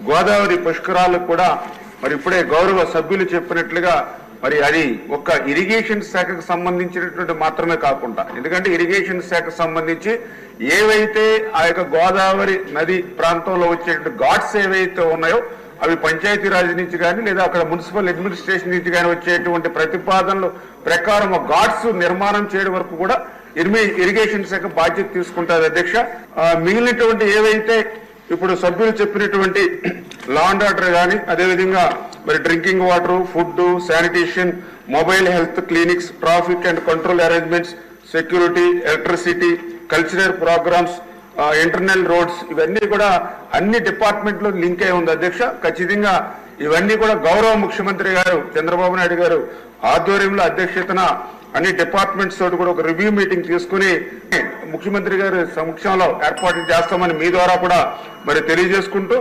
గోదావరి పుష్కరాలకు కూడా మరి ఇప్పుడే గౌరవ సభ్యులు చెప్పినట్లుగా మరి అది ఒక్క ఇరిగేషన్ శాఖకు సంబంధించినటువంటి మాత్రమే కాకుండా, ఎందుకంటే ఇరిగేషన్ శాఖకు సంబంధించి ఏవైతే ఆ యొక్క గోదావరి నది ప్రాంతంలో వచ్చేటువంటి ఘాట్స్ ఏవైతే ఉన్నాయో అవి పంచాయతీరాజ్ నుంచి కానీ లేదా అక్కడ మున్సిపల్ అడ్మినిస్ట్రేషన్ నుంచి కానీ వచ్చేటువంటి ప్రతిపాదనలు ప్రకారం ఘాట్స్ నిర్మాణం చేయడం వరకు కూడా ఇరిగేషన్ శాఖ బాధ్యత తీసుకుంటారు అధ్యక్ష. మిగిలినటువంటి ఏవైతే ఇప్పుడు సభ్యులు చెప్పినటువంటి లా అండ్ ఆర్డర్ కానీ, అదేవిధంగా మరి drinking water, food, sanitation, mobile health clinics, traffic and control arrangements, security, electricity, cultural programmes, internal roads, ఇవన్నీ కూడా అన్ని డిపార్ట్మెంట్లో లింక్ అయి ఉంది అధ్యక్ష. ఖచ్చితంగా ఇవన్నీ కూడా గౌరవ ముఖ్యమంత్రి గారు చంద్రబాబు నాయుడు గారు ఆధ్వర్యంలో అధ్యక్షతన అన్ని డిపార్ట్మెంట్స్ తోటి కూడా ఒక రివ్యూ మీటింగ్ తీసుకుని ముఖ్యమంత్రి గారి సమక్షంలో ఏర్పాటు చేస్తామని మీ ద్వారా కూడా మరి తెలియజేసుకుంటూ